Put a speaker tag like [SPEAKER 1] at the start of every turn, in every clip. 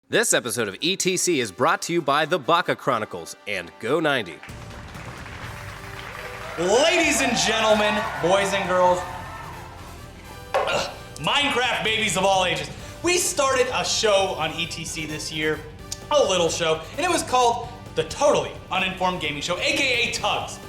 [SPEAKER 1] This episode of ETC is brought to you by the Baka Chronicles and Go 90.
[SPEAKER 2] Ladies and gentlemen, boys and girls, Minecraft babies of all ages, we started a show on ETC this year, a little show, and it was called the Totally Uninformed Gaming Show, aka TUGGIES.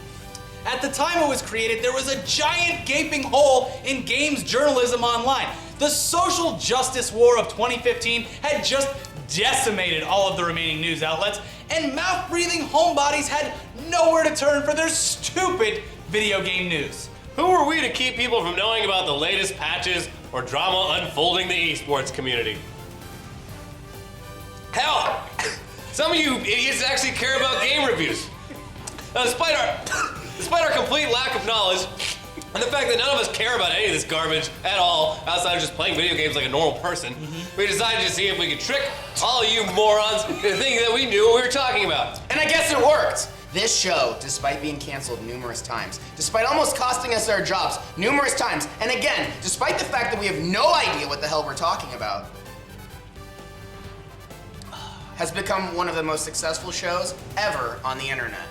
[SPEAKER 2] At the time it was created, there was a giant gaping hole in games journalism online. The social justice war of 2015 had just decimated all of the remaining news outlets, and mouth-breathing homebodies had nowhere to turn for their stupid video game news.
[SPEAKER 3] Who are we to keep people from knowing about the latest patches or drama unfolding the eSports community? Hell, some of you idiots actually care about game reviews. Now, despite our complete lack of knowledge, and the fact that none of us care about any of this garbage at all, outside of just playing video games like a normal person, we decided to see if we could trick all of you morons into thinking that we knew what we were talking about.
[SPEAKER 4] And I guess it worked. This show, despite being canceled numerous times, despite almost costing us our jobs numerous times, and again, despite the fact that we have no idea what the hell we're talking about, has become one of the most successful shows ever on the internet.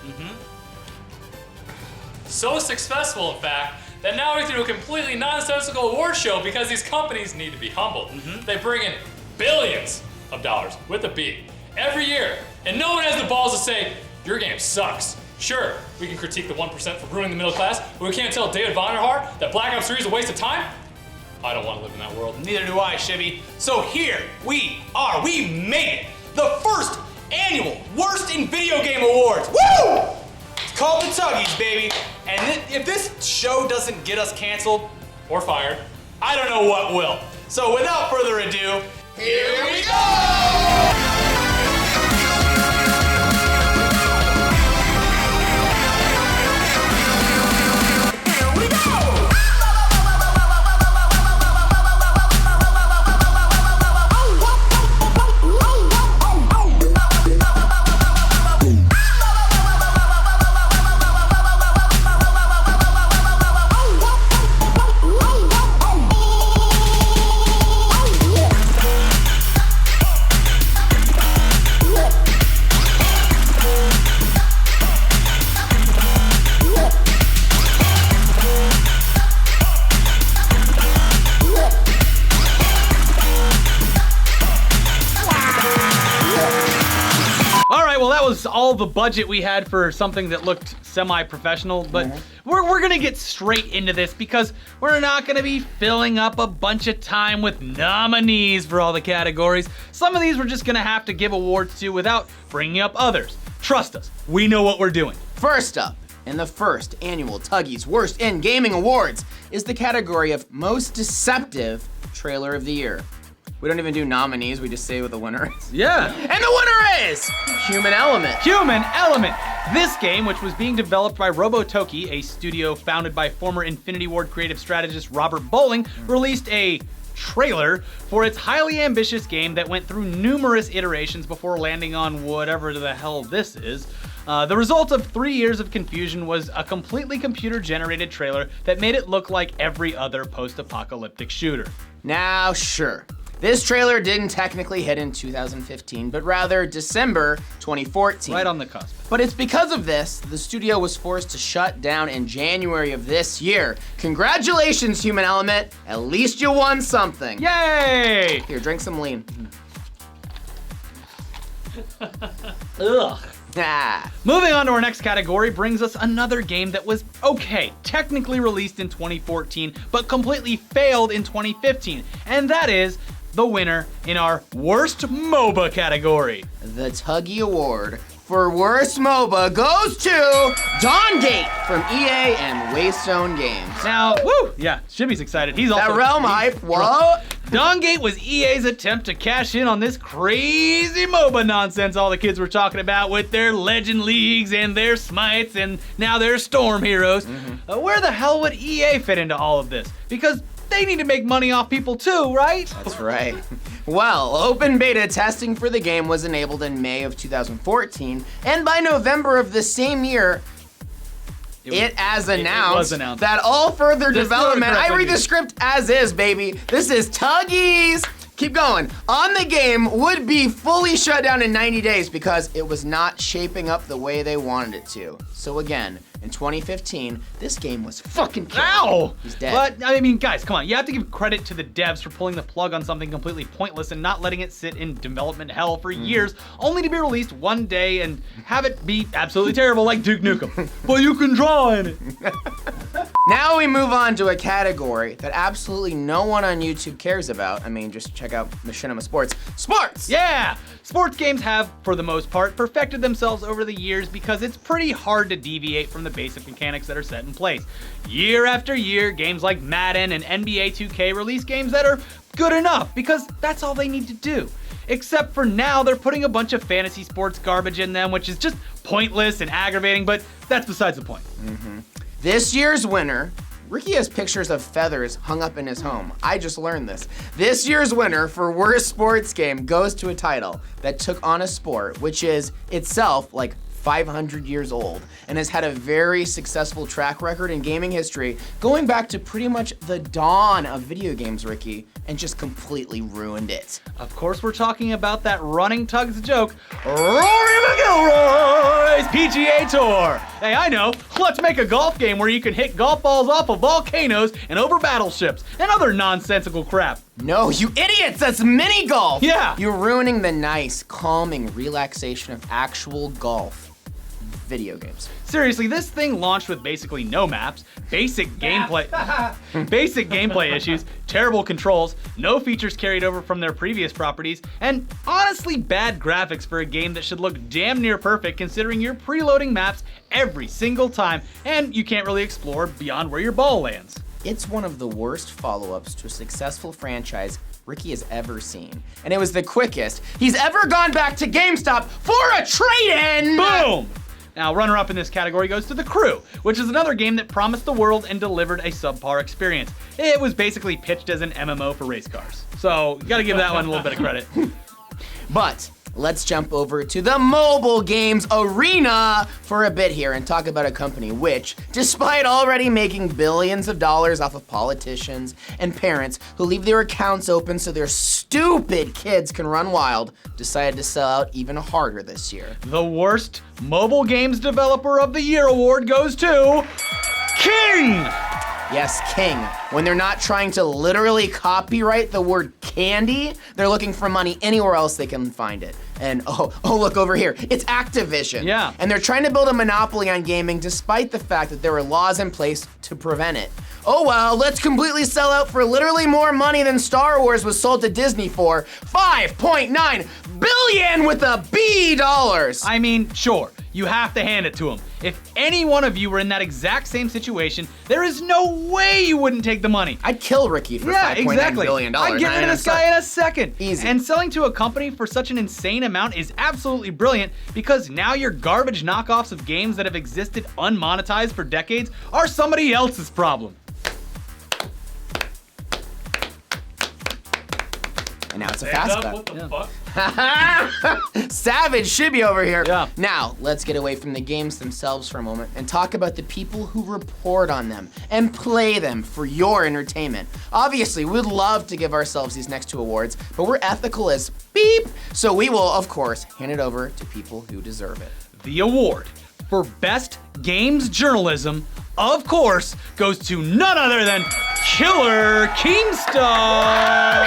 [SPEAKER 5] So successful, in fact, that now we do a completely nonsensical award show because these companies need to be humbled. They bring in billions of dollars, with a B, every year, and no one has the balls to say, your game sucks. Sure, we can critique the 1% for ruining the middle class, but we can't tell David Vonderhaar that Black Ops 3 is a waste of time? I don't want to live in that world.
[SPEAKER 2] Neither do I, Shibby. So here we are, we made it! The first annual Worst in Video Game Awards. Woo! It's called the TUGGIES, baby. And if this show doesn't get us canceled or fired, I don't know what will. So without further ado, here we go!
[SPEAKER 6] All the budget we had for something that looked semi-professional, but we're gonna get straight into this because we're not gonna be filling up a bunch of time with nominees for all the categories. Some of these we're just gonna have to give awards to without bringing up others. Trust us, we know what we're doing.
[SPEAKER 4] First up, in the first annual TUGGIES Worst in Gaming Awards is the category of Most Deceptive Trailer of the Year. We don't even do nominees, we just say what the winner is.
[SPEAKER 6] Yeah.
[SPEAKER 4] And the winner is Human Element.
[SPEAKER 6] Human Element. This game, which was being developed by Robotoki, a studio founded by former Infinity Ward creative strategist Robert Bowling, released a trailer for its highly ambitious game that went through numerous iterations before landing on whatever the hell this is. The result of 3 years of confusion was a completely computer-generated trailer that made it look like every other post-apocalyptic shooter.
[SPEAKER 4] Now, sure. This trailer didn't technically hit in 2015, but rather December 2014.
[SPEAKER 6] Right on the cusp.
[SPEAKER 4] But it's because of this, the studio was forced to shut down in January of this year. Congratulations, Human Element. At least you won something.
[SPEAKER 6] Yay!
[SPEAKER 4] Here, drink some lean.
[SPEAKER 6] Ugh.
[SPEAKER 4] Ah.
[SPEAKER 6] Moving on to our next category brings us another game that was okay, technically released in 2014, but completely failed in 2015, and that is the winner in our Worst MOBA category.
[SPEAKER 4] The Tuggy Award for Worst MOBA goes to Dawngate from EA and Waystone Games.
[SPEAKER 6] Now, woo, yeah, Shimmy's excited. He's also
[SPEAKER 4] That realm hype, what?
[SPEAKER 6] Dawngate was EA's attempt to cash in on this crazy MOBA nonsense all the kids were talking about with their Legend Leagues and their Smites and now their Storm Heroes. Where the hell would EA fit into all of this? Because they need to make money off people too, right?
[SPEAKER 4] That's right. Well, open beta testing for the game was enabled in May of 2014, and by November of the same year, it was announced that all further development, I read the script as is, baby. This is TUGGIES Keep going. On the game would be fully shut down in 90 days because it was not shaping up the way they wanted it to. So again, in 2015, this game was fucking killed.
[SPEAKER 6] Ow!
[SPEAKER 4] He's dead.
[SPEAKER 6] But, I mean, guys, come on. You have to give credit to the devs for pulling the plug on something completely pointless and not letting it sit in development hell for years, only to be released one day and have it be absolutely terrible like Duke Nukem. But you can draw in it.
[SPEAKER 4] Now we move on to a category that absolutely no one on YouTube cares about. I mean, just check out Machinima Sports. Sports!
[SPEAKER 6] Yeah! Sports games have, for the most part, perfected themselves over the years because it's pretty hard to deviate from the basic mechanics that are set in place. Year after year, games like Madden and NBA 2K release games that are good enough because that's all they need to do. Except for now, they're putting a bunch of fantasy sports garbage in them, which is just pointless and aggravating, but that's besides the point.
[SPEAKER 4] This year's winner, Ricky has pictures of feathers hung up in his home. I just learned this. This year's winner for worst sports game goes to a title that took on a sport which is itself like 500 years old and has had a very successful track record in gaming history going back to pretty much the dawn of video games, Ricky, and just completely ruined it.
[SPEAKER 6] Of course, we're talking about that running Tugs joke, Rory McIlroy's PGA Tour. Hey, I know. Let's make a golf game where you can hit golf balls off of volcanoes and over battleships and other nonsensical crap.
[SPEAKER 4] No, you idiots, that's mini golf.
[SPEAKER 6] Yeah.
[SPEAKER 4] You're ruining the nice, calming relaxation of actual golf video games.
[SPEAKER 6] Seriously, this thing launched with basically no maps, basic gameplay issues, terrible controls, no features carried over from their previous properties, and honestly bad graphics for a game that should look damn near perfect considering you're preloading maps every single time and you can't really explore beyond where your ball lands.
[SPEAKER 4] It's one of the worst follow-ups to a successful franchise Ricky has ever seen. And it was the quickest he's ever gone back to GameStop for a trade-in!
[SPEAKER 6] Boom! Now, runner-up in this category goes to The Crew, which is another game that promised the world and delivered a subpar experience. It was basically pitched as an MMO for race cars. So, you gotta give that one a little bit of credit.
[SPEAKER 4] But let's jump over to the mobile games arena for a bit here and talk about a company which, despite already making billions of dollars off of politicians and parents who leave their accounts open so their stupid kids can run wild, decided to sell out even harder this year.
[SPEAKER 6] The worst mobile games developer of the year award goes to King!
[SPEAKER 4] Yes, King. When they're not trying to literally copyright the word candy, they're looking for money anywhere else they can find it. And oh, look over here. It's Activision.
[SPEAKER 6] Yeah.
[SPEAKER 4] And they're trying to build a monopoly on gaming despite the fact that there were laws in place to prevent it. Oh well, let's completely sell out for literally more money than Star Wars was sold to Disney for. $5.9 billion with a B dollars.
[SPEAKER 6] I mean, sure, you have to hand it to him. If any one of you were in that exact same situation, there is no way you wouldn't take the money.
[SPEAKER 4] I'd kill Ricky for
[SPEAKER 6] Yeah,
[SPEAKER 4] $5.9
[SPEAKER 6] exactly.
[SPEAKER 4] billion.
[SPEAKER 6] I'd get rid of this guy in a second.
[SPEAKER 4] Easy.
[SPEAKER 6] And selling to a company for such an insane amount is absolutely brilliant because now your garbage knockoffs of games that have existed unmonetized for decades are somebody else's problem.
[SPEAKER 4] And now it's a fast cut.
[SPEAKER 5] What the fuck?
[SPEAKER 4] Savage should be over here.
[SPEAKER 6] Yeah.
[SPEAKER 4] Now, let's get away from the games themselves for a moment and talk about the people who report on them and play them for your entertainment. Obviously, we'd love to give ourselves these next two awards, but we're ethical as beep, so we will, of course, hand it over to people who deserve it.
[SPEAKER 6] The award for Best Games Journalism, of course, goes to none other than Killer Keemstar!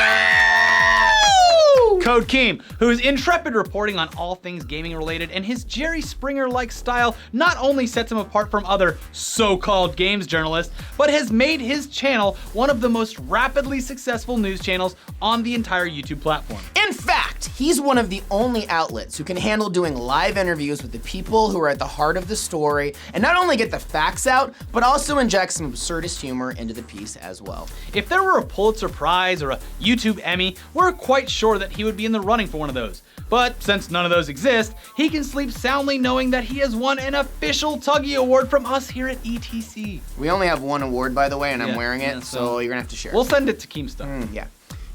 [SPEAKER 6] Code Keem, whose intrepid reporting on all things gaming related and his Jerry Springer-like style not only sets him apart from other so-called games journalists, but has made his channel one of the most rapidly successful news channels on the entire YouTube platform.
[SPEAKER 4] In fact, he's one of the only outlets who can handle doing live interviews with the people who are at the heart of the story and not only get the facts out, but also inject some absurdist humor into the piece as well.
[SPEAKER 6] If there were a Pulitzer Prize or a YouTube Emmy, we're quite sure that he would be in the running for one of those. But since none of those exist, he can sleep soundly knowing that he has won an official Tuggie Award from us here at ETC.
[SPEAKER 4] We only have one award, by the way, and I'm
[SPEAKER 6] Yeah,
[SPEAKER 4] wearing it,
[SPEAKER 6] yeah,
[SPEAKER 4] so you're gonna have to share.
[SPEAKER 6] We'll send it to Keemstar.
[SPEAKER 4] Yeah.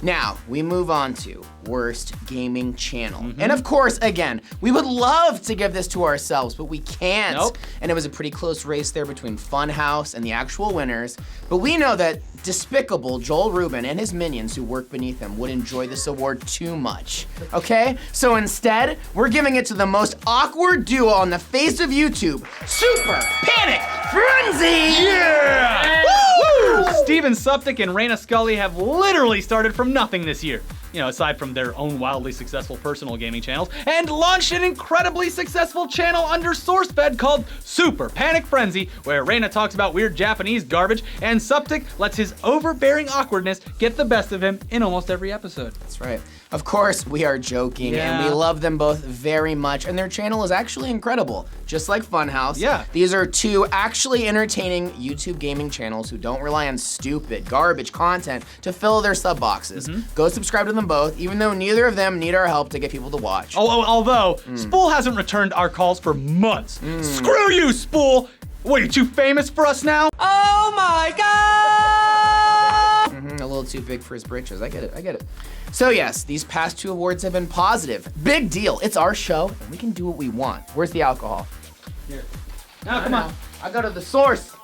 [SPEAKER 4] Now, we move on to Worst Gaming Channel. And of course, again, we would love to give this to ourselves, but we can't.
[SPEAKER 6] Nope.
[SPEAKER 4] And it was a pretty close race there between Funhouse and the actual winners. But we know that despicable Joel Rubin and his minions who work beneath him would enjoy this award too much. Okay? So instead, we're giving it to the most awkward duo on the face of YouTube, Super Panic Frenzy!
[SPEAKER 6] Yeah! Woo! Steven Suptic and Raina Scully have literally started from nothing this year. You know, aside from their own wildly successful personal gaming channels, and launched an incredibly successful channel under SourceFed called Super Panic Frenzy, where Reina talks about weird Japanese garbage, and Suptic lets his overbearing awkwardness get the best of him in almost every episode.
[SPEAKER 4] That's right. Of course, we are joking,
[SPEAKER 6] Yeah.
[SPEAKER 4] and we love them both very much, and their channel is actually incredible. Just like Funhouse,
[SPEAKER 6] Yeah.
[SPEAKER 4] these are two actually entertaining YouTube gaming channels who don't rely on stupid, garbage content to fill their sub boxes. Go subscribe to them both, even though neither of them need our help to get people to watch.
[SPEAKER 6] Although, Spool hasn't returned our calls for months. Screw you, Spool! What, are you too famous for us now?
[SPEAKER 4] Oh my god! A little too big for his britches. I get it. So yes, these past two awards have been positive. Big deal. It's our show, and we can do what we want. Where's the alcohol?
[SPEAKER 6] Here. Now, come on.
[SPEAKER 4] I go to the source.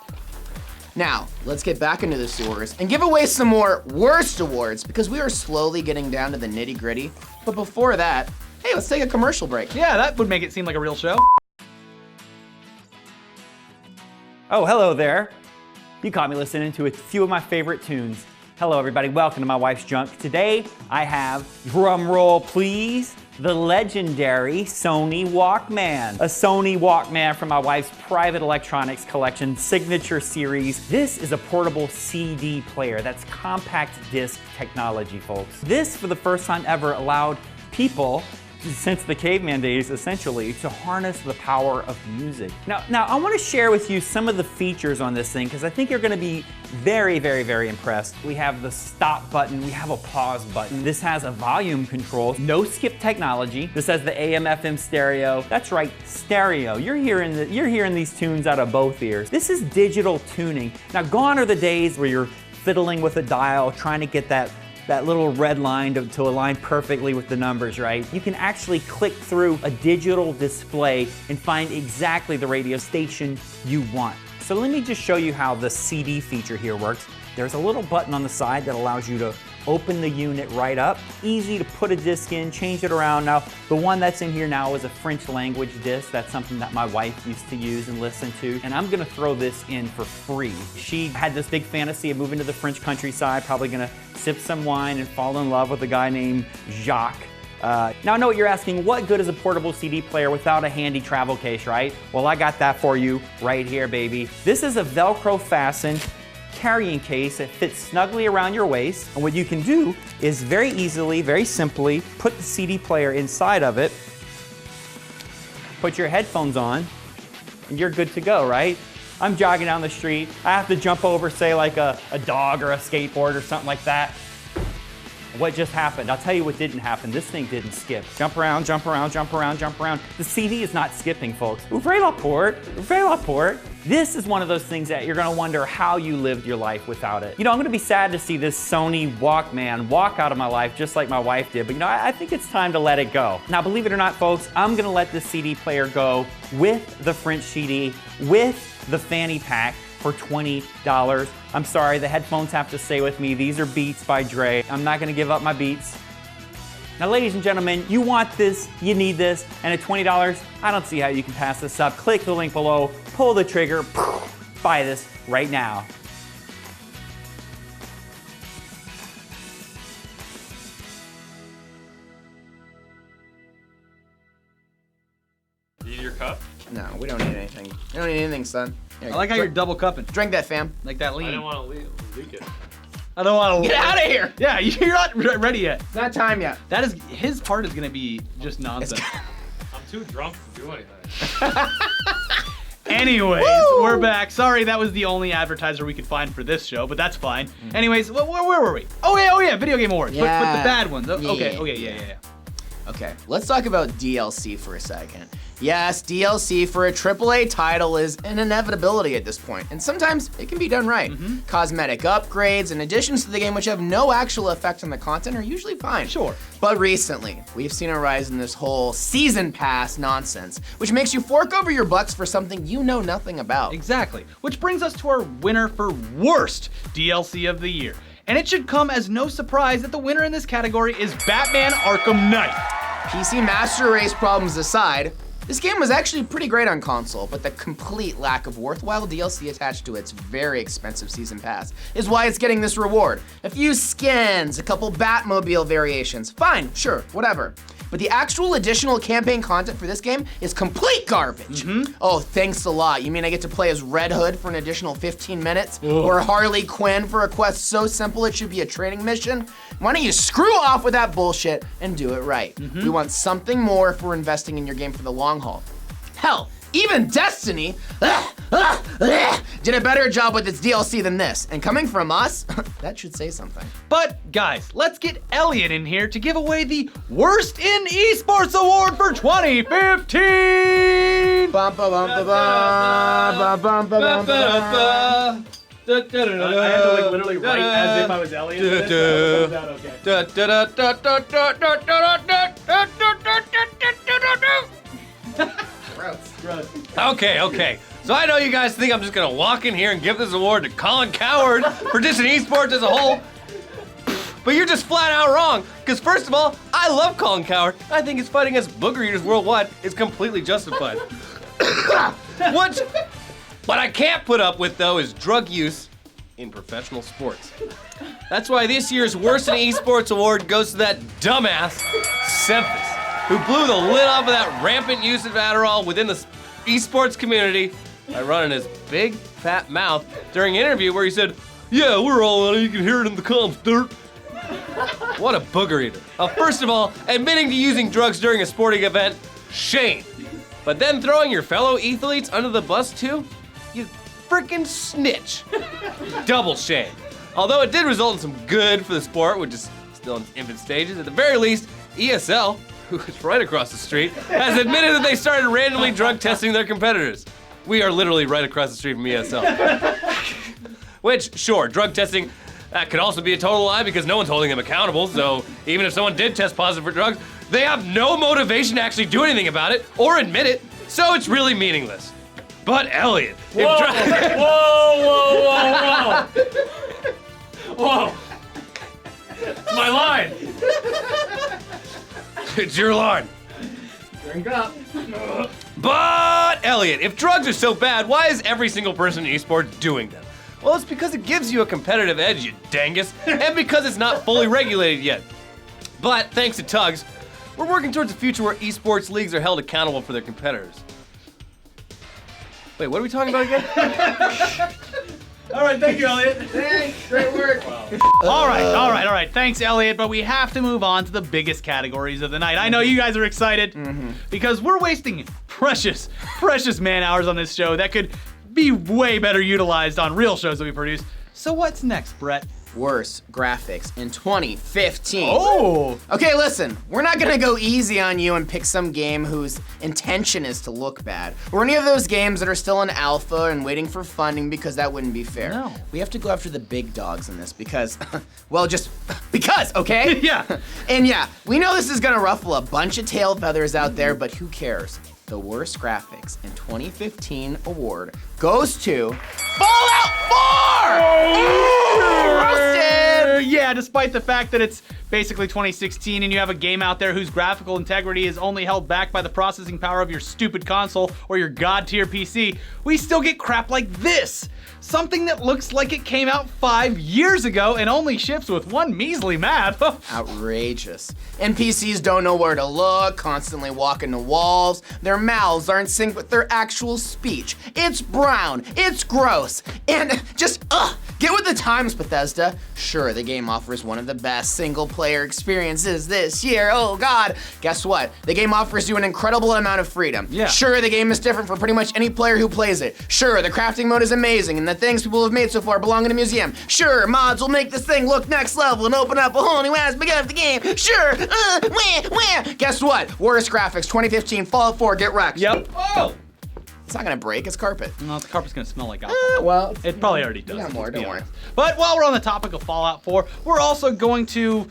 [SPEAKER 4] Now, let's get back into the sewers and give away some more worst awards because we are slowly getting down to the nitty gritty. But before that, hey, let's take a commercial break.
[SPEAKER 6] Yeah, that would make it seem like a real show.
[SPEAKER 7] Oh, hello there. You caught me listening to a few of my favorite tunes. Hello everybody, welcome to my wife's junk. Today I have, drum roll please, the legendary Sony Walkman. A Sony Walkman from my wife's private electronics collection signature series. This is a portable CD player. That's compact disc technology, folks. This, for the first time ever, allowed people, since the caveman days, essentially, to harness the power of music. Now I want to share with you some of the features on this thing because I think you're going to be very, very, very impressed. We have the stop button, we have a pause button. This has a volume control, no skip technology. This has the AM/FM stereo. That's right, stereo. You're hearing these tunes out of both ears. This is digital tuning. Now, gone are the days where you're fiddling with a dial, trying to get that little red line to align perfectly with the numbers, right? You can actually click through a digital display and find exactly the radio station you want. So let me just show you how the CD feature here works. There's a little button on the side that allows you to open the unit right up. Easy to put a disc in, change it around. Now, the one that's in here now is a French language disc. That's something that my wife used to use and listen to. And I'm gonna throw this in for free. She had this big fantasy of moving to the French countryside, probably gonna sip some wine and fall in love with a guy named Jacques. Now I know what you're asking, what good is a portable CD player without a handy travel case, right? Well, I got that for you right here, baby. This is a Velcro fastened carrying case that fits snugly around your waist. And what you can do is very easily, very simply, put the CD player inside of it, put your headphones on, and you're good to go, right? I'm jogging down the street. I have to jump over, say, like a dog or a skateboard or something like that. What just happened? I'll tell you what didn't happen. This thing didn't skip. Jump around, jump around, jump around, jump around. The CD is not skipping, folks. Ouvrez la porte, ouvrez la porte. This is one of those things that you're gonna wonder how you lived your life without it. You know, I'm gonna be sad to see this Sony Walkman walk out of my life just like my wife did, but you know, I think it's time to let it go. Now, believe it or not, folks, I'm gonna let this CD player go with the French CD, with the fanny pack, for $20. I'm sorry, the headphones have to stay with me. These are Beats by Dre. I'm not gonna give up my Beats. Now, ladies and gentlemen, you want this, you need this, and at $20, I don't see how you can pass this up. Click the link below, pull the trigger, buy this right now.
[SPEAKER 5] Need your cup?
[SPEAKER 4] No, we don't need anything. We don't need anything, son. Here,
[SPEAKER 6] I like how you're double cupping.
[SPEAKER 4] Drink that, fam.
[SPEAKER 6] Like that
[SPEAKER 5] I
[SPEAKER 6] lean.
[SPEAKER 5] didn't want to leak it.
[SPEAKER 6] I don't want to.
[SPEAKER 4] Get out of here!
[SPEAKER 6] Yeah, you're not ready yet.
[SPEAKER 4] It's not time yet.
[SPEAKER 6] That is, his part is gonna be just nonsense.
[SPEAKER 5] I'm too drunk to do anything.
[SPEAKER 6] Anyways,
[SPEAKER 4] Woo!
[SPEAKER 6] we're back. Sorry, that was the only advertiser we could find for this show, but that's fine. Anyways, where were we? Oh yeah, Video Game Awards. But the bad ones. Okay,
[SPEAKER 4] Yeah.
[SPEAKER 6] yeah.
[SPEAKER 4] Okay, let's talk about DLC for a second. Yes, DLC for a AAA title is an inevitability at this point, and sometimes it can be done right. Cosmetic upgrades and additions to the game which have no actual effect on the content are usually fine.
[SPEAKER 6] Sure.
[SPEAKER 4] But recently, we've seen a rise in this whole season pass nonsense, which makes you fork over your bucks for something you know nothing about.
[SPEAKER 6] Exactly. Which brings us to our winner for worst DLC of the year. And it should come as no surprise that the winner in this category is Batman Arkham Knight.
[SPEAKER 4] PC Master Race problems aside, this game was actually pretty great on console, but the complete lack of worthwhile DLC attached to its very expensive season pass is why it's getting this reward. A few skins, a couple Batmobile variations, fine, sure, whatever. But the actual additional campaign content for this game is complete garbage. Oh, thanks a lot. You mean I get to play as Red Hood for an additional 15 minutes? Or Harley Quinn for a quest so simple it should be a training mission? Why don't you screw off with that bullshit and do it right? We want something more if we're investing in your game for the long haul. Hell, even Destiny did a better job with its DLC than this. And coming from us, that should say something.
[SPEAKER 6] But guys, let's get Elliot in here to give away the Worst in Esports Award for 2015!
[SPEAKER 4] Bum, ba, bum, ba, ba, bum, ba, bum, ba, ba.
[SPEAKER 6] I had to like literally write as if I was Elliot.
[SPEAKER 3] Okay. So I know you guys think I'm just gonna walk in here and give this award to Colin Coward for dissing esports as a whole. But you're just flat out wrong. Because first of all, I love Colin Coward. I think his fight against booger eaters worldwide is completely justified. What I can't put up with though is drug use in professional sports. That's why this year's Worst in Esports Award goes to that dumbass, Semphis, who blew the lid off of that rampant use of Adderall within the esports community by running his big fat mouth during an interview where he said, "Yeah, we're all on it, you can hear it in the comms, dirt." What a booger eater. First of all, admitting to using drugs during a sporting event, shame. But then throwing your fellow athletes under the bus too? You freaking snitch. Double shame. Although it did result in some good for the sport, which is still in infant stages, at the very least, ESL, who is right across the street, has admitted that they started randomly drug testing their competitors. We are literally right across the street from ESL. Which, sure, drug testing, that could also be a total lie because no one's holding them accountable, so even if someone did test positive for drugs, they have no motivation to actually do anything about it or admit it, so it's really meaningless. But Elliot,
[SPEAKER 5] Whoa! It's my line.
[SPEAKER 3] It's your line.
[SPEAKER 4] Drink up.
[SPEAKER 3] But Elliot, if drugs are so bad, why is every single person in esports doing them? Well, it's because it gives you a competitive edge, you dangus, and because it's not fully regulated yet. But thanks to TUGGIES, we're working towards a future where esports leagues are held accountable for their competitors. Wait, what are we talking about again?
[SPEAKER 6] All right, thank you, Elliot.
[SPEAKER 4] Thanks, great work.
[SPEAKER 6] All right. Thanks, Elliot, but we have to move on to the biggest categories of the night. I know you guys are excited because we're wasting precious man hours on this show that could be way better utilized on real shows that we produce. So what's next, Brett?
[SPEAKER 4] Worst graphics in 2015.
[SPEAKER 6] Oh!
[SPEAKER 4] Okay, listen, we're not gonna go easy on you and pick some game whose intention is to look bad, or any of those games that are still in alpha and waiting for funding because that wouldn't be fair.
[SPEAKER 6] No.
[SPEAKER 4] We have to go after the big dogs in this because, well, just because, okay?
[SPEAKER 6] Yeah.
[SPEAKER 4] And yeah, we know this is gonna ruffle a bunch of tail feathers out there, but who cares? The worst graphics in 2015 award goes to Fallout 4! Roasted!
[SPEAKER 6] Yeah, despite the fact that it's basically 2016 and you have a game out there whose graphical integrity is only held back by the processing power of your stupid console or your god tier PC, we still get crap like this. Something that looks like it came out 5 years ago and only ships with one measly map.
[SPEAKER 4] Outrageous. NPCs don't know where to look, constantly walk into walls, their mouths aren't synced with their actual speech. It's brown, it's gross, and just Get with the times, Bethesda. Sure, the game offers one of the best single-player experiences this year. Oh, God. Guess what? The game offers you an incredible amount of freedom.
[SPEAKER 6] Yeah.
[SPEAKER 4] Sure, the game is different for pretty much any player who plays it. Sure, the crafting mode is amazing, and the things people have made so far belong in a museum. Sure, mods will make this thing look next level and open up a whole new aspect of the game. Sure, where? Guess what? Worst graphics, 2015, Fallout 4, get wrecked.
[SPEAKER 6] Yep. Oh!
[SPEAKER 4] It's not gonna break, it's carpet.
[SPEAKER 6] No, the carpet's gonna smell like alcohol.
[SPEAKER 4] Well,
[SPEAKER 6] It probably already does.
[SPEAKER 4] we got more,
[SPEAKER 6] let's be
[SPEAKER 4] don't worry.
[SPEAKER 6] honest. But while we're on the topic of Fallout 4, we're also going to,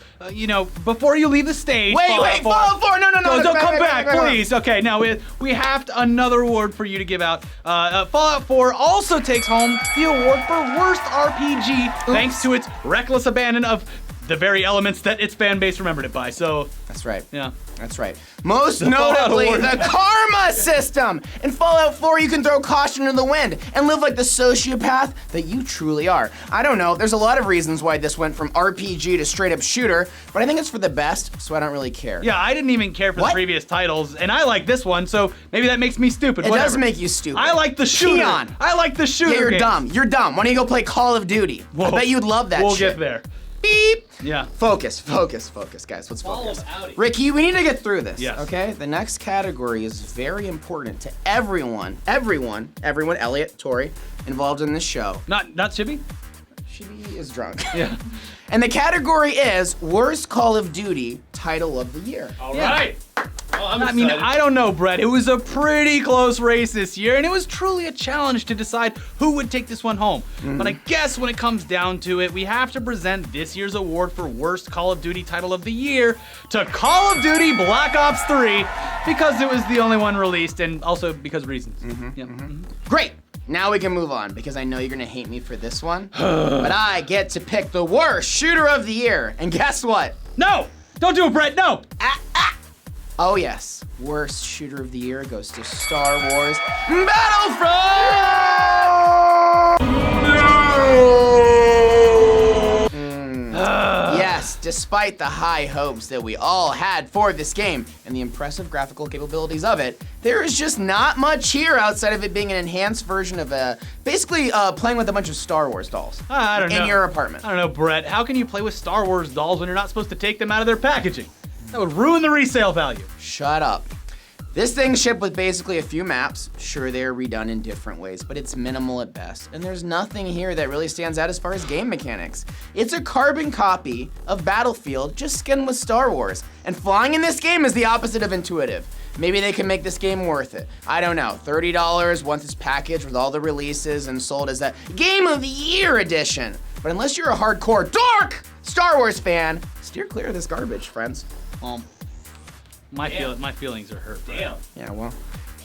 [SPEAKER 6] before you leave the stage.
[SPEAKER 4] Wait, Fallout 4, no,
[SPEAKER 6] Don't come back,
[SPEAKER 4] back.
[SPEAKER 6] please. Okay, now we have another award for you to give out. Fallout 4 also takes home the award for worst RPG, thanks to its reckless abandon of the very elements that its fan base remembered it by. So
[SPEAKER 4] That's right.
[SPEAKER 6] yeah.
[SPEAKER 4] That's right. Most
[SPEAKER 6] Fallout
[SPEAKER 4] notably,
[SPEAKER 6] Award.
[SPEAKER 4] the karma system. In Fallout 4, you can throw caution to the wind and live like the sociopath that you truly are. I don't know, there's a lot of reasons why this went from RPG to straight up shooter, but I think it's for the best, so I don't really care.
[SPEAKER 6] Yeah, I didn't even care for the
[SPEAKER 4] What?
[SPEAKER 6] previous titles, and I like this one, so maybe that makes me stupid.
[SPEAKER 4] It
[SPEAKER 6] Whatever.
[SPEAKER 4] does make you stupid.
[SPEAKER 6] I like the shooter.
[SPEAKER 4] Keon.
[SPEAKER 6] I like the shooter.
[SPEAKER 4] Yeah, you're
[SPEAKER 6] games.
[SPEAKER 4] dumb. You're dumb. Why don't you go play Call of Duty? I
[SPEAKER 6] Whoa.
[SPEAKER 4] bet you'd love that
[SPEAKER 6] We'll
[SPEAKER 4] shit.
[SPEAKER 6] get there.
[SPEAKER 4] Beep.
[SPEAKER 6] Yeah.
[SPEAKER 4] Focus, guys. Let's focus.
[SPEAKER 3] Audi.
[SPEAKER 4] Ricky, we need to get through this.
[SPEAKER 6] Yes.
[SPEAKER 4] Okay? The next category is very important to everyone, Elliot, Tori, involved in this show.
[SPEAKER 6] Not Chibi?
[SPEAKER 4] She is drunk.
[SPEAKER 6] Yeah.
[SPEAKER 4] And the category is Worst Call of Duty Title of the Year.
[SPEAKER 5] All
[SPEAKER 6] Yeah.
[SPEAKER 5] right.
[SPEAKER 3] Oh, I'm
[SPEAKER 6] I mean,
[SPEAKER 3] excited.
[SPEAKER 6] I don't know, Brett. It was a pretty close race this year, and it was truly a challenge to decide who would take this one home. But I guess when it comes down to it, we have to present this year's award for Worst Call of Duty Title of the Year to Call of Duty Black Ops 3 because it was the only one released, and also because of reasons. Yeah.
[SPEAKER 4] Great! Now we can move on because I know you're gonna hate me for this one. But I get to pick the worst shooter of the year. And guess what?
[SPEAKER 6] No! Don't do it, Brett! No!
[SPEAKER 4] Oh yes, worst shooter of the year goes to Star Wars Battlefront! Yes, despite the high hopes that we all had for this game and the impressive graphical capabilities of it, there is just not much here outside of it being an enhanced version of basically playing with a bunch of Star Wars dolls
[SPEAKER 6] I don't know.
[SPEAKER 4] in your apartment.
[SPEAKER 6] I don't know, Brett. How can you play with Star Wars dolls when you're not supposed to take them out of their packaging? That would ruin the resale value.
[SPEAKER 4] Shut up. This thing shipped with basically a few maps. Sure, they're redone in different ways, but it's minimal at best. And there's nothing here that really stands out as far as game mechanics. It's a carbon copy of Battlefield, just skinned with Star Wars. And flying in this game is the opposite of intuitive. Maybe they can make this game worth it. I don't know, $30 once it's packaged with all the releases and sold as that Game of the Year edition. But unless you're a hardcore dark Star Wars fan, steer clear of this garbage, friends.
[SPEAKER 6] My feelings are hurt, Brett.
[SPEAKER 3] Damn.
[SPEAKER 4] Yeah, well,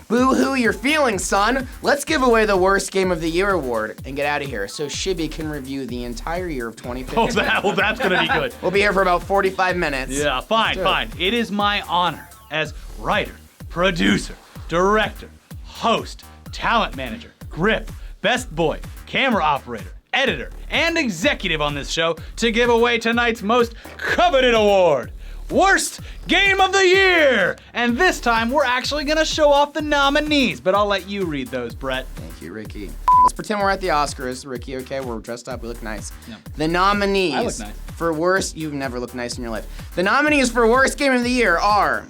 [SPEAKER 4] boo-hoo your feelings, son. Let's give away the Worst Game of the Year award and get out of here so Shibby can review the entire year of 2015.
[SPEAKER 6] That's gonna be good.
[SPEAKER 4] We'll be here for about 45 minutes.
[SPEAKER 6] Yeah, fine. It is my honor as writer, producer, director, host, talent manager, grip, best boy, camera operator, editor, and executive on this show to give away tonight's most coveted award. Worst Game of the Year! And this time, we're actually gonna show off the nominees, but I'll let you read those, Brett.
[SPEAKER 4] Thank you, Ricky. Let's pretend we're at the Oscars, Ricky, okay? We're dressed up, we look nice.
[SPEAKER 6] Yeah.
[SPEAKER 4] The nominees
[SPEAKER 6] I look nice.
[SPEAKER 4] for worst, you've never looked nice in your life. The nominees for Worst Game of the Year are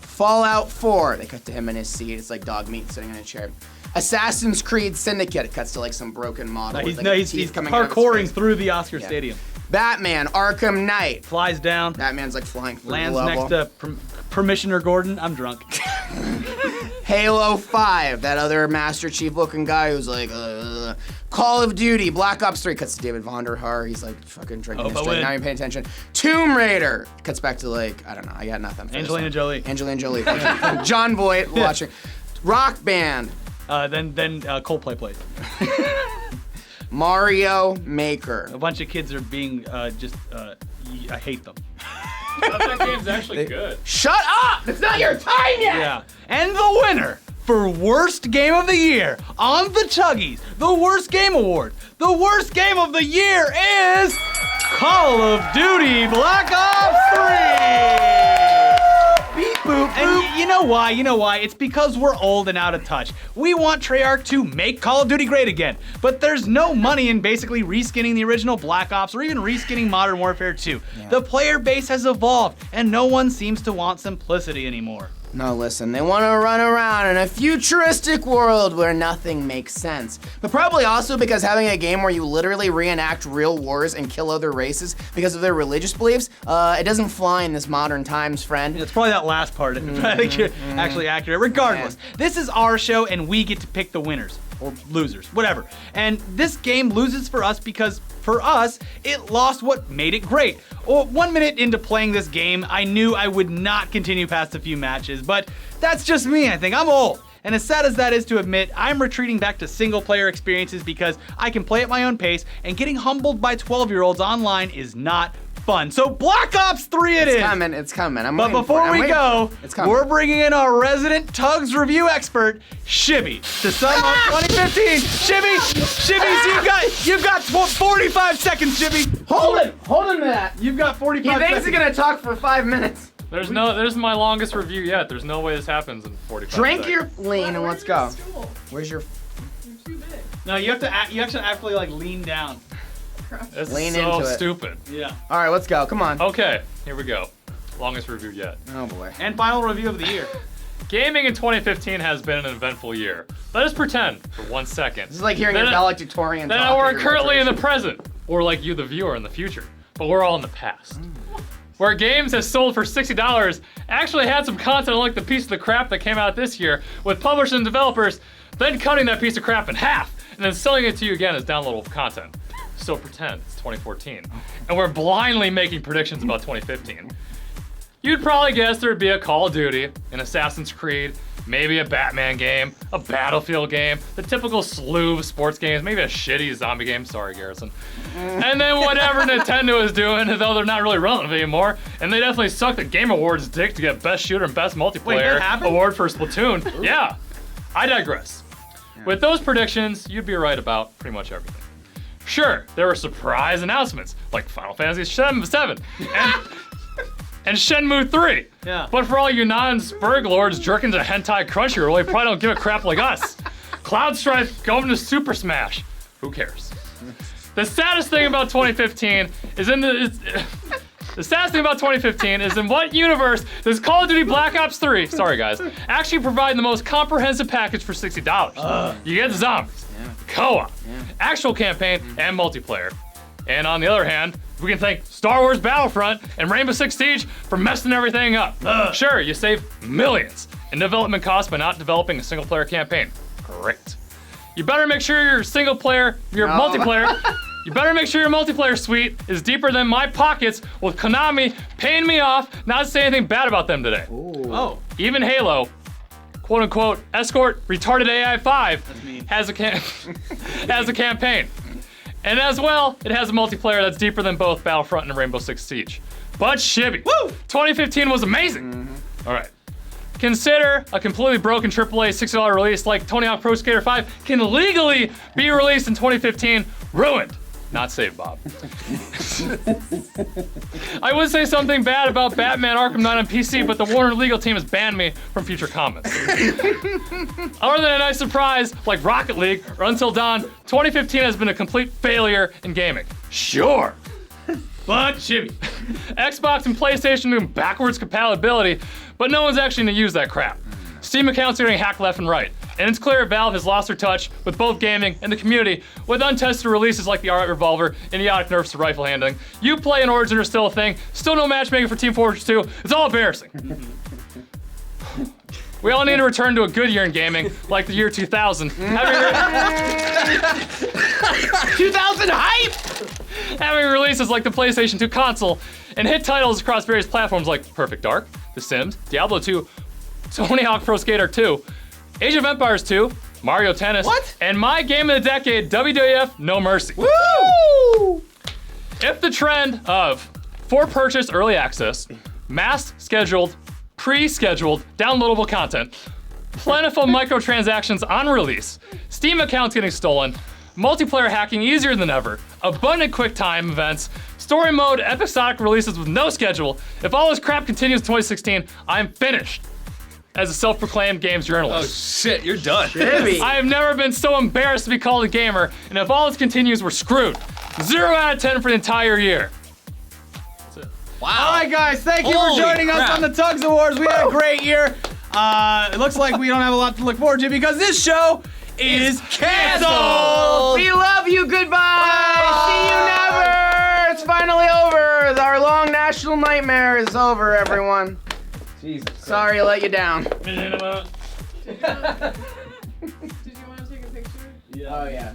[SPEAKER 4] Fallout 4. They cut to him in his seat. It's like dog meat sitting in a chair. Assassin's Creed Syndicate. It cuts to like some broken model. with, like,
[SPEAKER 6] He's
[SPEAKER 4] teeth coming out of his
[SPEAKER 6] parkouring
[SPEAKER 4] face.
[SPEAKER 6] through the Oscar
[SPEAKER 4] Yeah.
[SPEAKER 6] Stadium.
[SPEAKER 4] Batman Arkham Knight.
[SPEAKER 6] Flies down,
[SPEAKER 4] Batman's like flying through
[SPEAKER 6] lands
[SPEAKER 4] the level.
[SPEAKER 6] next to Permissioner Gordon. I'm drunk.
[SPEAKER 4] Halo 5, that other Master Chief looking guy who's like, Call of Duty, Black Ops 3, cuts to David Vonderhaar, he's like fucking drinking his drink, not even paying attention. Tomb Raider, cuts back to like, I don't know, I got nothing for this
[SPEAKER 6] Angelina
[SPEAKER 4] one.
[SPEAKER 6] Jolie.
[SPEAKER 4] Angelina Jolie. John Voight watching. Rock Band,
[SPEAKER 6] Then Coldplay plays.
[SPEAKER 4] Mario Maker.
[SPEAKER 6] A bunch of kids are being I hate them.
[SPEAKER 5] That game's actually good.
[SPEAKER 4] Shut up! It's not your time yet!
[SPEAKER 6] Yeah. And the winner for Worst Game of the Year on the TUGGIES, the Worst Game Award. The worst game of the year is Call of Duty Black Ops 3!
[SPEAKER 4] Beep, boop, boop.
[SPEAKER 6] And you know why? It's because we're old and out of touch. We want Treyarch to make Call of Duty great again, but there's no money in basically reskinning the original Black Ops or even reskinning Modern Warfare 2. Yeah. The player base has evolved, and no one seems to want simplicity anymore.
[SPEAKER 4] No, listen, they want to run around in a futuristic world where nothing makes sense. But probably also because having a game where you literally reenact real wars and kill other races because of their religious beliefs, it doesn't fly in this modern times, friend.
[SPEAKER 6] It's probably that last part. I think you're actually accurate. Regardless, this is our show and we get to pick the winners. Or losers, whatever. And this game loses for us because, for us, it lost what made it great. 1 minute into playing this game, I knew I would not continue past a few matches, but that's just me, I think. I'm old. And as sad as that is to admit, I'm retreating back to single-player experiences because I can play at my own pace, and getting humbled by 12-year-olds online is not fun. So Black Ops 3 it is.
[SPEAKER 4] It's coming.
[SPEAKER 6] But before we go, we're bringing in our resident TUGGS review expert, Shibby, to sum up 2015. Shibby, you've got 45 seconds, Shibby.
[SPEAKER 4] Hold him to that.
[SPEAKER 6] You've got 45 seconds.
[SPEAKER 4] He thinks he's gonna talk for 5 minutes.
[SPEAKER 5] This is my longest review yet. There's no way this happens in 45
[SPEAKER 4] Drink
[SPEAKER 5] seconds.
[SPEAKER 4] your lean and let's go. Where's your?
[SPEAKER 6] You're too big. No, you have to actually like lean down.
[SPEAKER 5] This
[SPEAKER 4] Lean
[SPEAKER 5] is so
[SPEAKER 4] into it.
[SPEAKER 5] stupid.
[SPEAKER 6] Yeah.
[SPEAKER 4] All right, let's go. Come on.
[SPEAKER 5] Okay, here we go. Longest review yet.
[SPEAKER 4] Oh boy.
[SPEAKER 6] And final review of the year.
[SPEAKER 5] Gaming in 2015 has been an eventful year. Let us pretend for 1 second.
[SPEAKER 4] This is like hearing a valedictorian talk.
[SPEAKER 5] That we're currently in the present, or like you, the viewer, in the future. But we're all in the past. Where games that sold for $60 actually had some content like the piece of the crap that came out this year, with publishers and developers then cutting that piece of crap in half and then selling it to you again as downloadable content. So pretend it's 2014, and we're blindly making predictions about 2015. You'd probably guess there'd be a Call of Duty, an Assassin's Creed, maybe a Batman game, a Battlefield game, the typical slew of sports games, maybe a shitty zombie game, sorry Garrison. And then whatever Nintendo is doing, though they're not really relevant anymore, and they definitely suck the Game Awards dick to get Best Shooter and Best Multiplayer award for Splatoon. Yeah, I digress. With those predictions, you'd be right about pretty much everything. Sure, there were surprise announcements, like Final Fantasy VII and Shenmue 3.
[SPEAKER 6] Yeah.
[SPEAKER 5] But for all you non-Spurg lords jerking to hentai Crunchyroll, you probably don't give a crap like us. Cloud Strife going to Super Smash. Who cares? The saddest thing about 2015 is in what universe does Call of Duty Black Ops 3, sorry guys, actually provide the most comprehensive package for $60. You get the zombies, co-op, actual campaign, and multiplayer. And on the other hand, we can thank Star Wars Battlefront and Rainbow Six Siege for messing everything up. Sure, you save millions in development costs by not developing a single player campaign. Great. You better make sure your multiplayer suite is deeper than my pockets, with Konami paying me off not to say anything bad about them today.
[SPEAKER 6] Oh.
[SPEAKER 5] Even Halo, quote unquote, escort retarded AI 5 has a campaign. And as well, it has a multiplayer that's deeper than both Battlefront and Rainbow Six Siege. But Shibby, 2015 was amazing. All right. Consider a completely broken AAA $60 release like Tony Hawk Pro Skater 5 can legally be released in 2015, ruined. Not saved, Bob. I would say something bad about Batman Arkham Knight on PC, but the Warner legal team has banned me from future comments. Other than a nice surprise like Rocket League or Until Dawn, 2015 has been a complete failure in gaming. Sure. But Shibby. Xbox and PlayStation doing backwards compatibility, but no one's actually gonna use that crap. Steam accounts are getting hacked left and right. And it's clear Valve has lost their touch with both gaming and the community, with untested releases like the R8 Revolver and idiotic nerfs to rifle handling. Uplay and Origin are still a thing, still no matchmaking for Team Fortress 2. It's all embarrassing. We all need to return to a good year in gaming, like the year 2000.
[SPEAKER 4] 2000 hype!
[SPEAKER 5] Having releases like the PlayStation 2 console, and hit titles across various platforms like Perfect Dark, The Sims, Diablo 2, Tony Hawk Pro Skater 2, Age of Empires 2, Mario Tennis, and my game of the decade, WWF No Mercy.
[SPEAKER 4] Woo!
[SPEAKER 5] If the trend of for purchase early access, mass scheduled, pre-scheduled, downloadable content, plentiful microtransactions on release, Steam accounts getting stolen, multiplayer hacking easier than ever, abundant quick time events, Story mode, episodic releases with no schedule. If all this crap continues in 2016, I'm finished as a self-proclaimed games
[SPEAKER 3] Oh
[SPEAKER 5] journalist.
[SPEAKER 3] shit, you're done.
[SPEAKER 5] I have never been so embarrassed to be called a gamer, and if all this continues, we're screwed. 0 out of 10 for the entire year.
[SPEAKER 3] Wow.
[SPEAKER 6] All right, guys, thank you
[SPEAKER 3] Holy
[SPEAKER 6] for joining us
[SPEAKER 3] crap.
[SPEAKER 6] on the Tugs Awards. We had a great year. It looks like we don't have a lot to look forward to because this show is canceled.
[SPEAKER 4] We love you. Goodbye. See you never. It's finally over. Our long national nightmare is over, everyone.
[SPEAKER 6] Jesus.
[SPEAKER 4] Sorry to let you down.
[SPEAKER 8] Did you want to take a picture?
[SPEAKER 4] Oh, yeah.